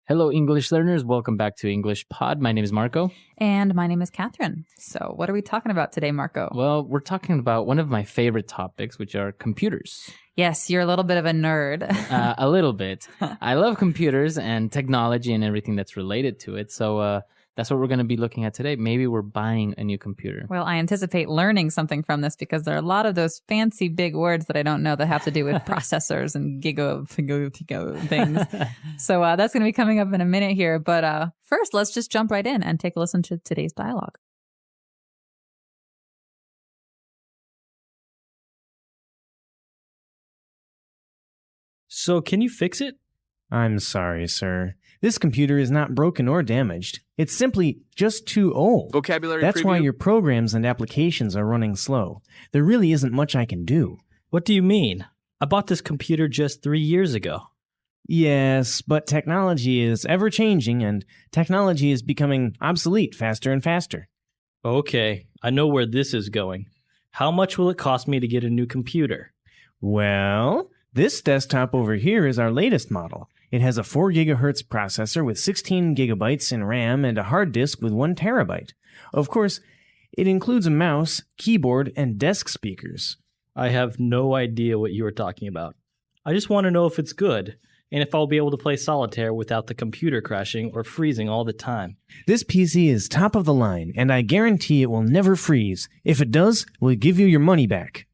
Hello, English learners. Welcome back to English Pod. My name is Marco. And my name is Catherine. So what are we talking about today, Marco? Well, we're talking about one of my favorite topics, which are computers. Yes, you're a little bit of a nerd. A little bit. I love computers and technology and everything that's related to it. So that's what we're going to be looking at today. Maybe we're buying a new computer. Well, I anticipate learning something from this because there are a lot of those fancy big words that I don't know that have to do with processors and giga things. So that's going to be coming up in a minute here. But first, let's just jump right in and take a listen to today's dialogue. So can you fix it? I'm sorry, sir. This computer is not broken or damaged. It's simply just too old. Vocabulary That's preview. why your programs and applications are running slow. There really isn't much I can do. What do you mean? I bought this computer just 3 years ago. Yes, but technology is ever-changing, and technology is becoming obsolete faster and faster. Okay, I know where this is going. How much will it cost me to get a new computer? Well, this desktop over here is our latest model. It has a 4 gigahertz processor with 16 gigabytes in RAM and a hard disk with 1 terabyte. Of course, it includes a mouse, keyboard, and desk speakers. I have no idea what you are talking about. I just want to know if it's good, and if I'll be able to play solitaire without the computer crashing or freezing all the time. This PC is top of the line, and I guarantee it will never freeze. If it does, we'll give you your money back.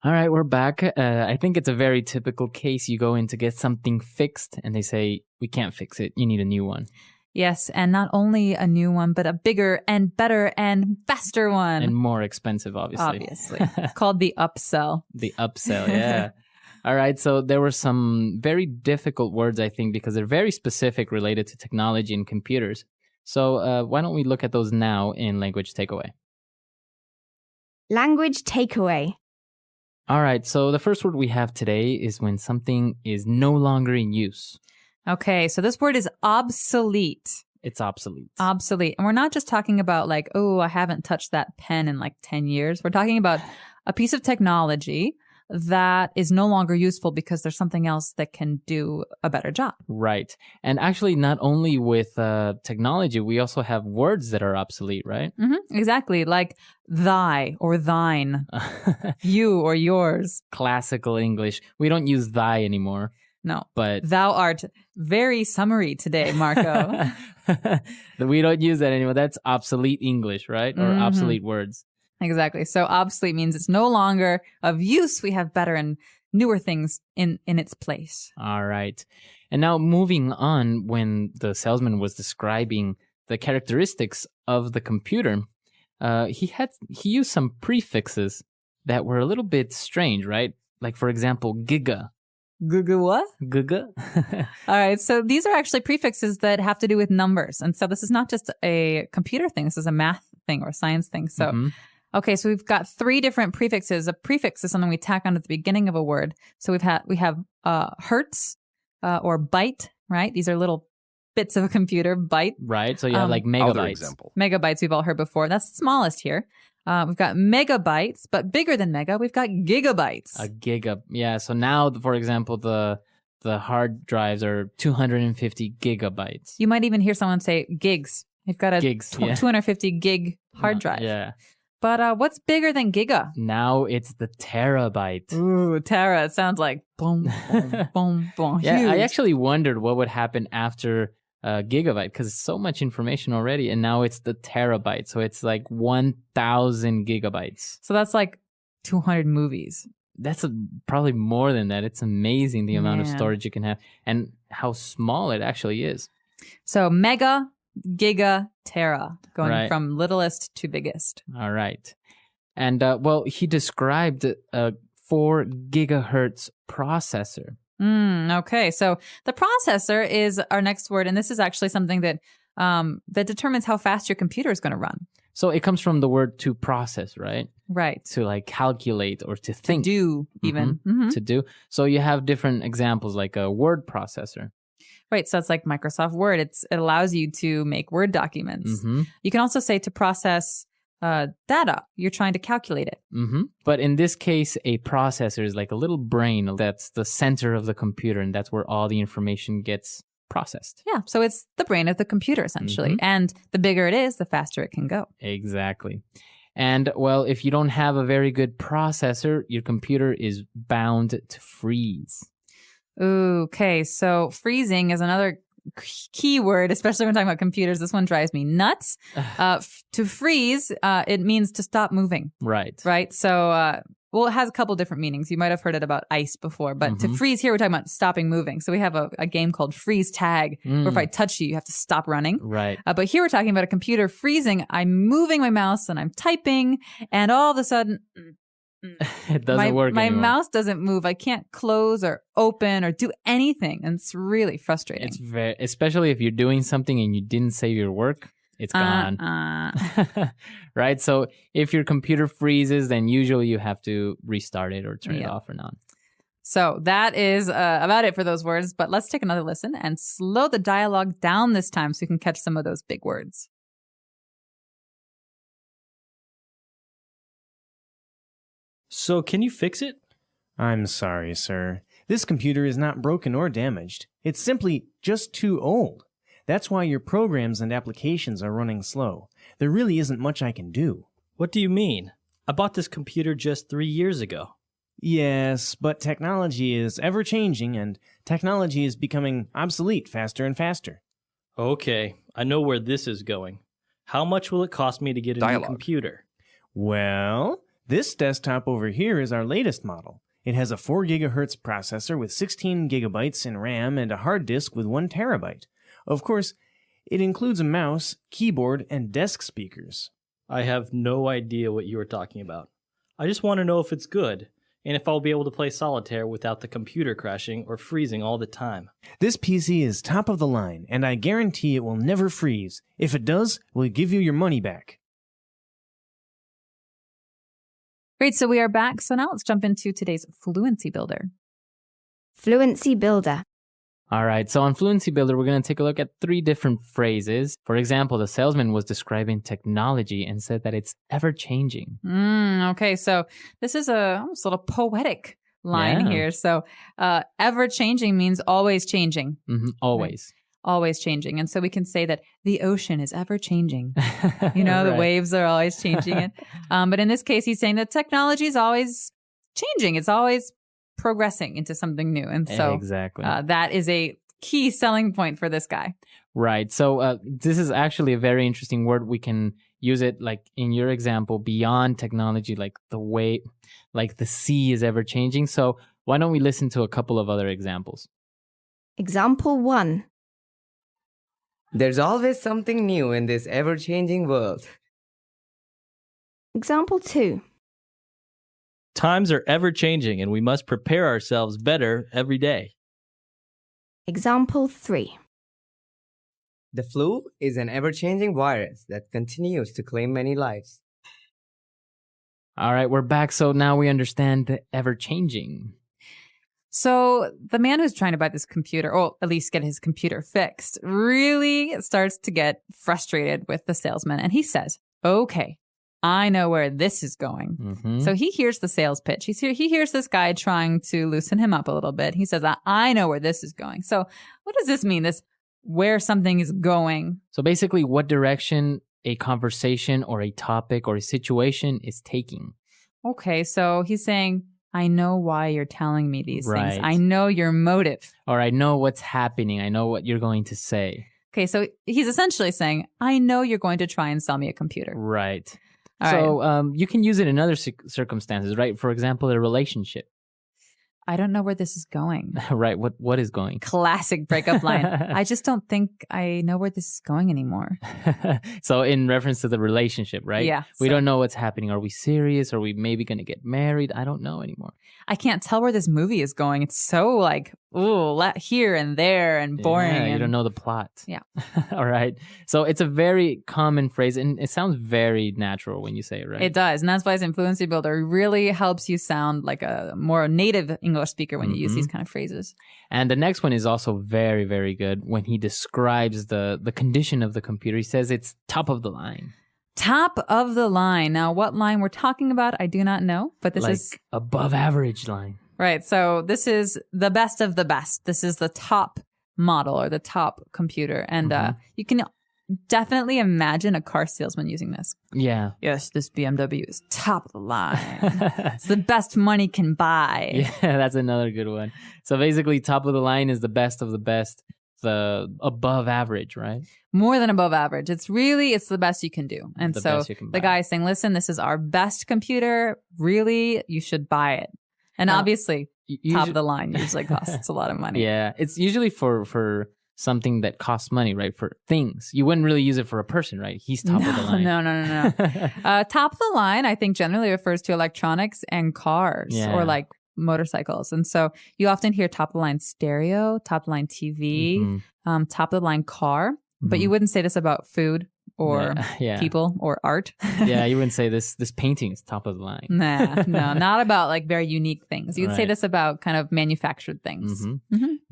All right, we're back. I think it's a very typical case. You go in to get something fixed, and they say, we can't fix it. You need a new one. Yes, and not only a new one, but a bigger and better and faster one. And more expensive, obviously. Obviously. It's called the upsell. The upsell, yeah. All right, so there were some very difficult words, I think, because they're very specific related to technology and computers. So why don't we look at those now in Language Takeaway? Language takeaway. All right, so the first word we have today is when something is no longer in use. Okay, so this word is obsolete. It's obsolete. Obsolete. And we're not just talking about like, oh, I haven't touched that pen in like 10 years. We're talking about a piece of technology that is no longer useful because there's something else that can do a better job. Right. And actually, not only with technology, we also have words that are obsolete, right? Mm-hmm, exactly. Like thy or thine, you or yours. Classical English. We don't use thy anymore. No, but thou art very summary today, Marco. We don't use that anymore. That's obsolete English, right? Or obsolete words. Exactly. So obsolete means it's no longer of use. We have better and newer things in its place. All right. And now moving on, when the salesman was describing the characteristics of the computer, he used some prefixes that were a little bit strange, right? Like, for example, giga. Giga what? Giga. All right. So these are actually prefixes that have to do with numbers. And so this is not just a computer thing. This is a math thing or a science thing. So, okay. So we've got 3 different prefixes. A prefix is something we tack on at the beginning of a word. So we have hertz or byte, right? These are little bits of a computer, byte. Right. So you have like megabytes. Other example. Megabytes we've all heard before. That's the smallest here. We've got megabytes, but bigger than mega, we've got gigabytes. A giga. Yeah. So now, for example, the hard drives are 250 gigabytes. You might even hear someone say gigs. You've got a Gigs, 250 gig hard drive. Yeah. But what's bigger than giga? Now it's the terabyte. Ooh, tera. It sounds like boom, boom, boom, boom. Yeah, Huge. I actually wondered what would happen after gigabyte, because it's so much information already, and now it's the terabyte. So it's like 1,000 gigabytes. So that's like 200 movies. That's probably more than that. It's amazing the amount of Man. storage you can have and how small it actually is. So mega, giga, tera, going Right. from littlest to biggest. All right. And well, he described a 4 gigahertz processor. Okay, so the processor is our next word, and this is actually something that that determines how fast your computer is going to run. So it comes from the word to process, right? Right. To like calculate or to think. Do even. To do. So you have different examples like a word processor. Right. So it's like Microsoft Word. It allows you to make Word documents. You can also say to process data. You're trying to calculate it. But in this case, a processor is like a little brain that's the center of the computer, and that's where all the information gets processed. Yeah, so it's the brain of the computer, essentially. And the bigger it is, the faster it can go. Exactly. And, well, if you don't have a very good processor, your computer is bound to freeze. Okay, so freezing is another key word, especially when talking about computers. This one drives me nuts. To freeze, it means to stop moving. Right. Right? So, well, it has a couple different meanings. You might have heard it about ice before, but to freeze here, we're talking about stopping moving. So we have a game called freeze tag, where if I touch you, you have to stop running. Right. But here we're talking about a computer freezing. I'm moving my mouse and I'm typing, and all of a sudden, it doesn't work my anymore. mouse doesn't move. I can't close or open or do anything. And it's really frustrating. It's very, especially if you're doing something and you didn't save your work. It's gone. Right? So if your computer freezes, then usually you have to restart it or turn it off or on. So that is about it for those words. But let's take another listen and slow the dialogue down this time so you can catch some of those big words. So can you fix it? I'm sorry, sir. This computer is not broken or damaged. It's simply just too old. That's why your programs and applications are running slow. There really isn't much I can do. What do you mean? I bought this computer just 3 years ago. Yes, but technology is ever-changing, and technology is becoming obsolete faster and faster. Okay, I know where this is going. How much will it cost me to get a new computer? Well, this desktop over here is our latest model. It has a 4 gigahertz processor with 16 gigabytes in RAM and a hard disk with 1 terabyte. Of course, it includes a mouse, keyboard, and desk speakers. I have no idea what you are talking about. I just want to know if it's good, and if I'll be able to play solitaire without the computer crashing or freezing all the time. This PC is top of the line, and I guarantee it will never freeze. If it does, we'll give you your money back. Great, so we are back. So now let's jump into today's Fluency Builder. Fluency Builder. All right, so on Fluency Builder, we're going to take a look at 3 different phrases. For example, the salesman was describing technology and said that it's ever-changing. Okay, so this is almost a little poetic line here. So ever-changing means always changing. Always. Right? Always changing. And so we can say that the ocean is ever-changing. You know, the waves are always changing it. But in this case, he's saying that technology is always changing. It's always progressing into something new. And so exactly. That is a key selling point for this guy. Right. So this is actually a very interesting word. We can use it like in your example, beyond technology, like the way, like the sea is ever changing. So why don't we listen to a couple of other examples? Example 1. There's always something new in this ever-changing world. Example 2. Times are ever-changing, and we must prepare ourselves better every day. Example 3. The flu is an ever-changing virus that continues to claim many lives. All right, we're back. So now we understand the ever-changing. So the man who's trying to buy this computer, or at least get his computer fixed, really starts to get frustrated with the salesman. And he says, okay, I know where this is going. So he hears the sales pitch. He hears this guy trying to loosen him up a little bit. He says, I know where this is going. So what does this mean, this where something is going? So basically what direction a conversation or a topic or a situation is taking. Okay, so he's saying, I know why you're telling me these things. I know your motive. Or I know what's happening. I know what you're going to say. Okay, so he's essentially saying, I know you're going to try and sell me a computer. Right. All so you can use it in other circumstances, right? For example, a relationship. I don't know where this is going. Right. What is going? Classic breakup line. I just don't think I know where this is going anymore. So in reference to the relationship, right? Yeah. We don't know what's happening. Are we serious? Are we maybe going to get married? I don't know anymore. I can't tell where this movie is going. It's so like, here and there and boring. Yeah, you don't know the plot. Yeah. All right. So it's a very common phrase and it sounds very natural when you say it, right? It does. And that's why it's in Fluency Builder. It really helps you sound like a more native English speaker when you use these kind of phrases. And the next one is also very, very good when he describes the condition of the computer. He says it's top of the line. Top of the line. Now, what line we're talking about, I do not know, but this is above average line. Right. So this is the best of the best. This is the top model or the top computer. And you can definitely imagine a car salesman using this. Yeah. Yes, this BMW is top of the line. It's the best money can buy. Yeah, that's another good one. So basically, top of the line is the best of the best, the above average, right? More than above average. It's the best you can do. And so the guy is saying, listen, this is our best computer. Really, you should buy it. And obviously, top of the line usually costs a lot of money. Yeah, it's usually for something that costs money, right? For things. You wouldn't really use it for a person, right? He's top of the line. No. Top of the line, I think, generally refers to electronics and cars or like motorcycles. And so you often hear top of the line stereo, top of the line TV, top of the line car. But you wouldn't say this about food or people or art. Yeah, you wouldn't say this painting is top of the line. No, not about like very unique things. You'd say this about kind of manufactured things.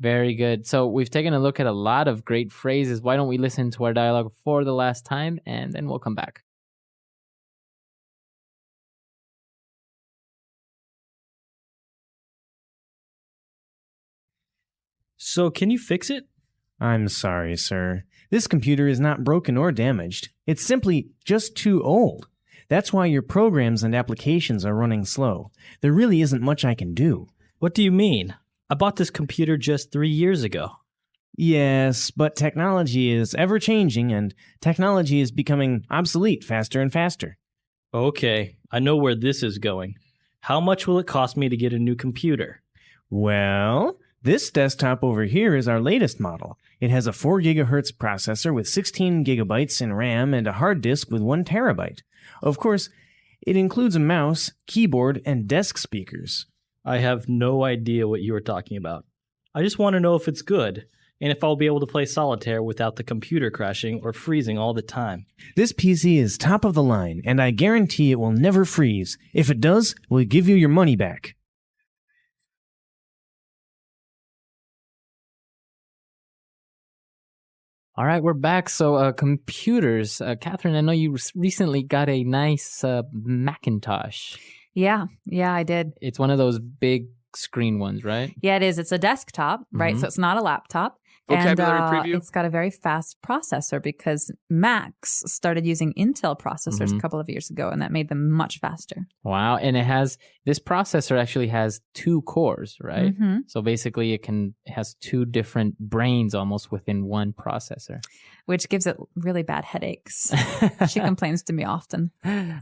Very good. So we've taken a look at a lot of great phrases. Why don't we listen to our dialogue for the last time and then we'll come back. So can you fix it? I'm sorry, sir. This computer is not broken or damaged. It's simply just too old. That's why your programs and applications are running slow. There really isn't much I can do. What do you mean? I bought this computer just 3 years ago. Yes, but technology is ever-changing, and technology is becoming obsolete faster and faster. Okay, I know where this is going. How much will it cost me to get a new computer? Well, this desktop over here is our latest model. It has a 4 gigahertz processor with 16 gigabytes in RAM and a hard disk with 1 terabyte. Of course, it includes a mouse, keyboard, and desk speakers. I have no idea what you are talking about. I just want to know if it's good, and if I'll be able to play solitaire without the computer crashing or freezing all the time. This PC is top of the line, and I guarantee it will never freeze. If it does, we'll give you your money back. All right, we're back. So computers. Catherine, I know you recently got a nice Macintosh. Yeah, I did. It's one of those big screen ones, right? Yeah, it is. It's a desktop, right? So it's not a laptop. Vocabulary preview. It's got a very fast processor because Macs started using Intel processors a couple of years ago, and that made them much faster. Wow. And this processor actually has 2 cores, right? So basically it has 2 different brains almost within one processor. Which gives it really bad headaches. She complains to me often.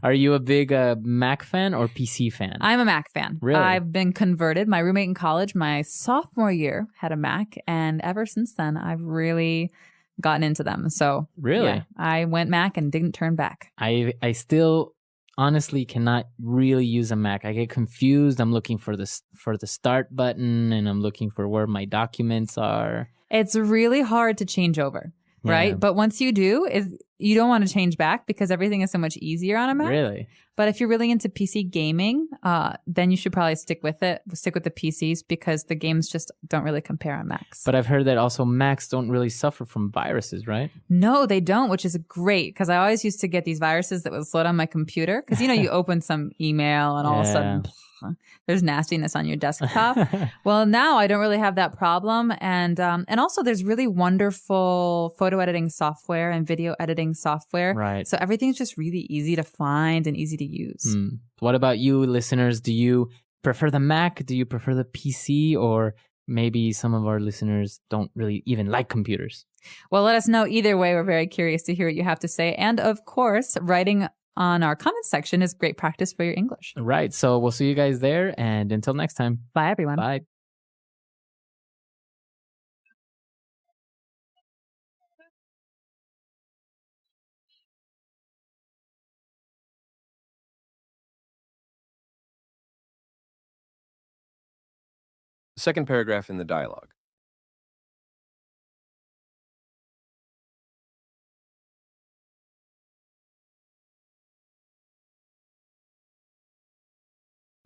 Are you a big Mac fan or PC fan? I'm a Mac fan. Really? I've been converted. My roommate in college, my sophomore year, had a Mac, and ever since then, I've really gotten into them. So really, yeah, I went Mac and didn't turn back. I still honestly cannot really use a Mac. I get confused. I'm looking for the start button, and I'm looking for where my documents are. It's really hard to change over. Right. But once you do, you don't want to change back because everything is so much easier on a Mac. Really? But if you're really into PC gaming, then you should probably stick with the PCs because the games just don't really compare on Macs. But I've heard that also Macs don't really suffer from viruses, right? No, they don't, which is great because I always used to get these viruses that would slow down my computer because, you open some email and all of a sudden there's nastiness on your desktop. Well, now I don't really have that problem. And also there's really wonderful photo editing software and video editing software. Right. So everything's just really easy to find and easy to use. What about you, listeners? Do you prefer the Mac? Do you prefer the PC? Or maybe some of our listeners don't really even like computers? Well, let us know either way. We're very curious to hear what you have to say. And of course, writing on our comments section is great practice for your English. Right. So we'll see you guys there. And until next time. Bye, everyone. Bye. Second paragraph in the dialogue.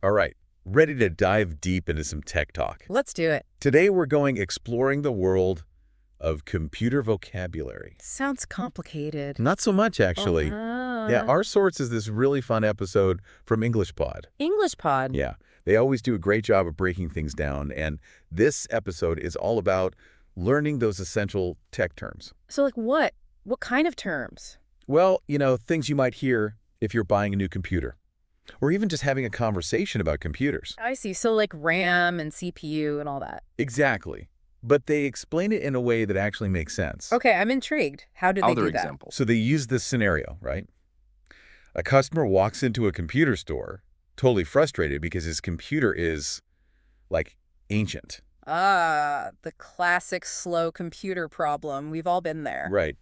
All right, ready to dive deep into some tech talk. Let's do it. Today we're going exploring the world of computer vocabulary. Sounds complicated. Not so much, actually. Oh. Yeah, Our Sorts is this really fun episode from English Pod. English Pod. Yeah, they always do a great job of breaking things down, and this episode is all about learning those essential tech terms. So like what? What kind of terms? Well, things you might hear if you're buying a new computer, or even just having a conversation about computers. I see. So like RAM and CPU and all that. Exactly. But they explain it in a way that actually makes sense. Okay, I'm intrigued. How do they Other do that? examples. So they use this scenario, right? A customer walks into a computer store, totally frustrated because his computer is, like, ancient. Ah, the classic slow computer problem. We've all been there. Right.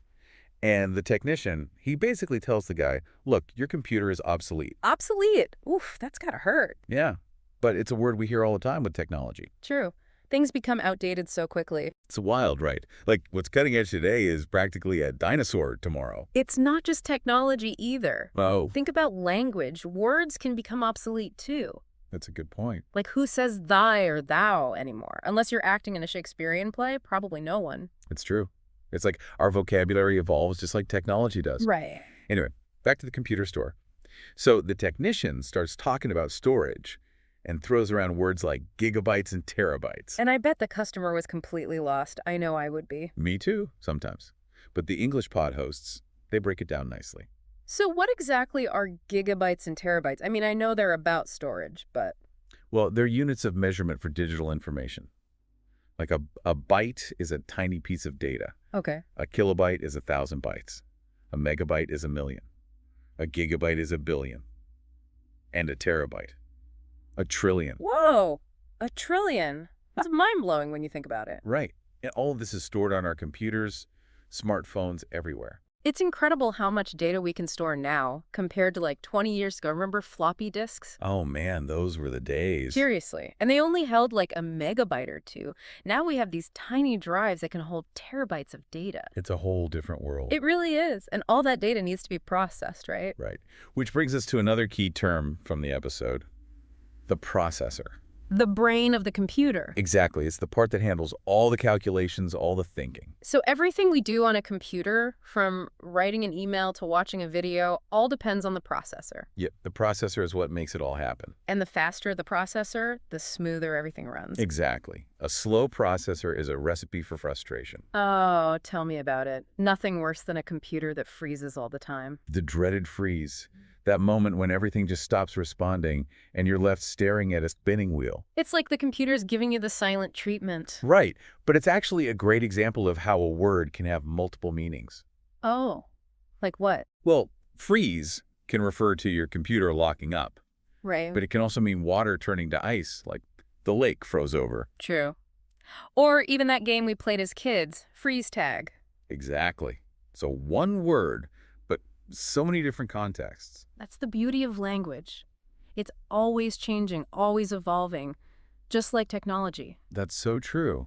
And the technician, he basically tells the guy, look, your computer is obsolete. Obsolete. Oof, that's gotta hurt. Yeah, but it's a word we hear all the time with technology. True. Things become outdated so quickly. It's wild, right? Like, what's cutting edge today is practically a dinosaur tomorrow. It's not just technology either. Oh, Think about language. Words can become obsolete too. that's a good point. Like who says thy or thou anymore? Unless you're acting in a Shakespearean play, probably no one. It's true. It's like our vocabulary evolves just like technology does. Right. Anyway, back to the computer store. So the technician starts talking about storage and throws around words like gigabytes and terabytes. And I bet the customer was completely lost. I know I would be. Me too, sometimes. But the English Pod hosts, they break it down nicely. So what exactly are gigabytes and terabytes? I mean, I know they're about storage, but... Well, they're units of measurement for digital information. Like a byte is a tiny piece of data. Okay. A kilobyte is 1,000 bytes. A megabyte is 1,000,000. A gigabyte is 1,000,000,000. And a terabyte. 1,000,000,000,000. Whoa! 1,000,000,000,000. That's mind-blowing when you think about it. Right. And all of this is stored on our computers, smartphones, everywhere. It's incredible how much data we can store now compared to like 20 years ago. Remember floppy disks? Oh man, those were the days. Seriously. And they only held like a megabyte or two. Now we have these tiny drives that can hold terabytes of data. It's a whole different world. It really is. And all that data needs to be processed, right? Right. Which brings us to another key term from the episode, the processor. The brain of the computer. Exactly. It's the part that handles all the calculations, all the thinking. So everything we do on a computer, from writing an email to watching a video, all depends on the processor. Yep. The processor is what makes it all happen. And the faster the processor, the smoother everything runs. Exactly. A slow processor is a recipe for frustration. Oh, tell me about it. Nothing worse than a computer that freezes all the time. The dreaded freeze. That moment when everything just stops responding and you're left staring at a spinning wheel. It's like the computer's giving you the silent treatment. Right. But it's actually a great example of how a word can have multiple meanings. Oh, like what? Well, freeze can refer to your computer locking up, Right. but it can also mean water turning to ice, like the lake froze over. True. Or even that game we played as kids, freeze tag. Exactly. So one word, but so many different contexts. That's the beauty of language. It's always changing, always evolving, just like technology. That's so true.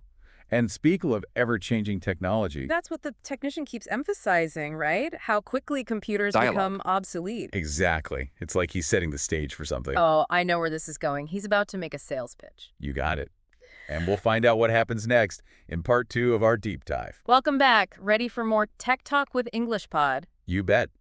And speaking of ever-changing technology... That's what the technician keeps emphasizing, right? How quickly computers Dialogue. become obsolete. Exactly. It's like he's setting the stage for something. Oh, I know where this is going. He's about to make a sales pitch. You got it. And we'll find out what happens next in part 2 of our deep dive. Welcome back. Ready for more Tech Talk with English Pod? You bet.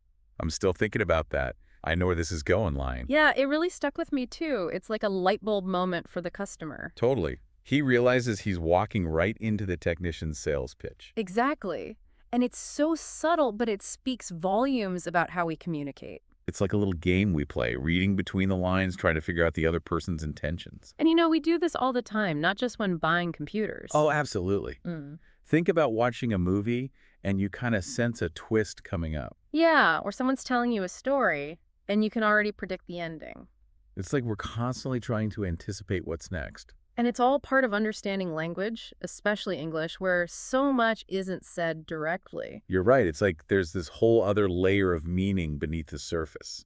I'm still thinking about that. I know where this is going, Lion. Yeah, it really stuck with me too. It's like a light bulb moment for the customer. Totally. He realizes he's walking right into the technician's sales pitch. Exactly. And it's so subtle, but it speaks volumes about how we communicate. It's like a little game we play, reading between the lines, trying to figure out the other person's intentions. And you know, we do this all the time, not just when buying computers. Oh, absolutely. Mm. Think about watching a movie and you kind of sense a twist coming up. Yeah, or someone's telling you a story and you can already predict the ending. It's like we're constantly trying to anticipate what's next. And it's all part of understanding language, especially English, where so much isn't said directly. You're right. It's like there's this whole other layer of meaning beneath the surface.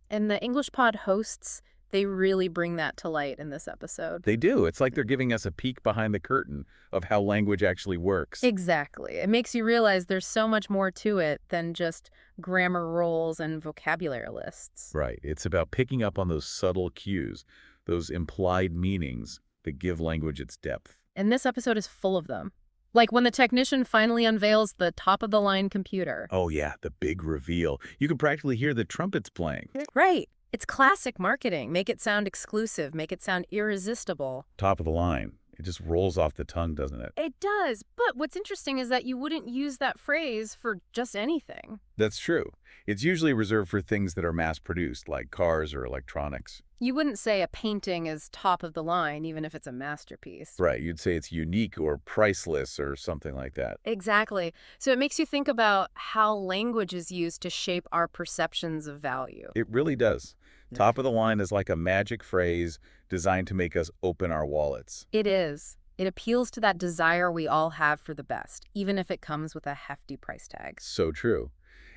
And the English Pod hosts, they really bring that to light in this episode. They do. It's like they're giving us a peek behind the curtain of how language actually works. Exactly. It makes you realize there's so much more to it than just grammar rules and vocabulary lists. Right. It's about picking up on those subtle cues, those implied meanings that give language its depth. And this episode is full of them. Like when the technician finally unveils the top-of-the-line computer. Oh yeah, the big reveal. You can practically hear the trumpets playing. Right. It's classic marketing. Make it sound exclusive. Make it sound irresistible. Top of the line. It just rolls off the tongue, doesn't it? It does. But what's interesting is that you wouldn't use that phrase for just anything. That's true. It's usually reserved for things that are mass-produced, like cars or electronics. You wouldn't say a painting is top of the line, even if it's a masterpiece. Right. You'd say it's unique or priceless or something like that. Exactly. So it makes you think about how language is used to shape our perceptions of value. It really does. Top of the line is like a magic phrase designed to make us open our wallets. It is. It appeals to that desire we all have for the best, even if it comes with a hefty price tag. So true.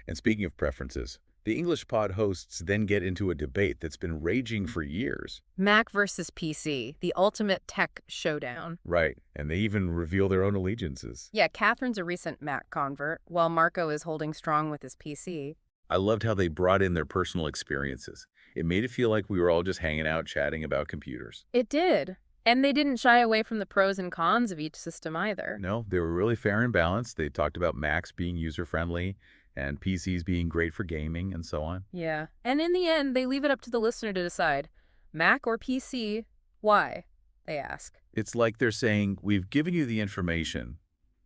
And speaking of preferences, the English Pod hosts then get into a debate that's been raging for years. Mac versus PC, the ultimate tech showdown. Right. And they even reveal their own allegiances. Yeah, Catherine's a recent Mac convert, while Marco is holding strong with his PC. I loved how they brought in their personal experiences. It made it feel like we were all just hanging out chatting about computers. It did. And they didn't shy away from the pros and cons of each system either. No, they were really fair and balanced. They talked about Macs being user-friendly and PCs being great for gaming and so on. Yeah. And in the end, they leave it up to the listener to decide. Mac or PC? Why? They ask. It's like they're saying, we've given you the information.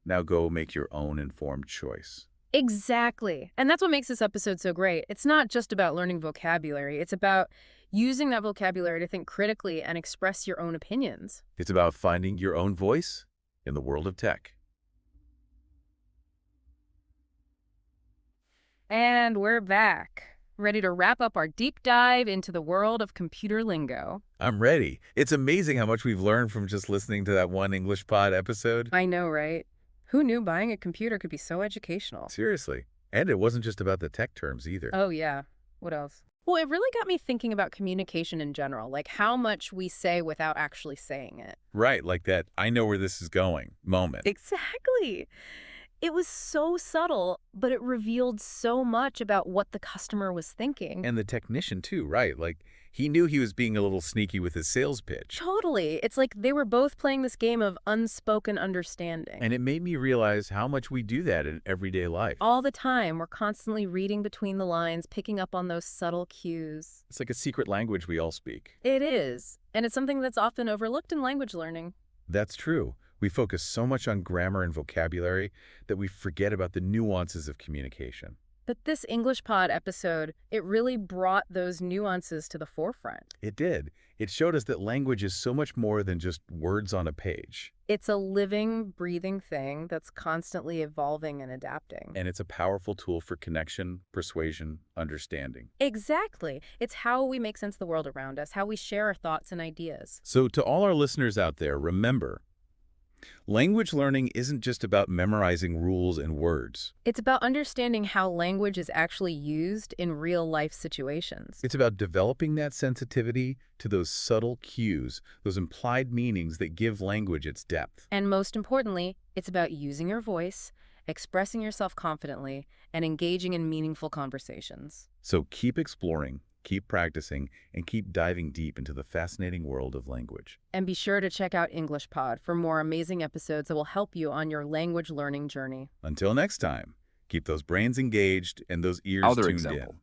Now go make your own informed choice. Exactly. And that's what makes this episode so great. It's not just about learning vocabulary. It's about using that vocabulary to think critically and express your own opinions. It's about finding your own voice in the world of tech. And we're back, ready to wrap up our deep dive into the world of computer lingo. I'm ready. It's amazing how much we've learned from just listening to that one English Pod episode. I know, right? Who knew buying a computer could be so educational? Seriously. And it wasn't just about the tech terms either. Oh, yeah. What else? Well, it really got me thinking about communication in general, like how much we say without actually saying it. Right, like that I know where this is going moment. Exactly. It was so subtle, but it revealed so much about what the customer was thinking. And the technician too, right? Like he knew he was being a little sneaky with his sales pitch. Totally. It's like they were both playing this game of unspoken understanding. And it made me realize how much we do that in everyday life. All the time, we're constantly reading between the lines, picking up on those subtle cues. It's like a secret language we all speak. It is. And it's something that's often overlooked in language learning. That's true. We focus so much on grammar and vocabulary that we forget about the nuances of communication. But this English Pod episode, it really brought those nuances to the forefront. It did. It showed us that language is so much more than just words on a page. It's a living, breathing thing that's constantly evolving and adapting. And it's a powerful tool for connection, persuasion, understanding. Exactly. It's how we make sense of the world around us, how we share our thoughts and ideas. So to all our listeners out there, remember, language learning isn't just about memorizing rules and words. It's about understanding how language is actually used in real-life situations. It's about developing that sensitivity to those subtle cues, those implied meanings that give language its depth. And most importantly, it's about using your voice, expressing yourself confidently, and engaging in meaningful conversations. So keep exploring, keep practicing, and keep diving deep into the fascinating world of language. And be sure to check out English Pod for more amazing episodes that will help you on your language learning journey. Until next time, keep those brains engaged and those ears Other tuned example. in.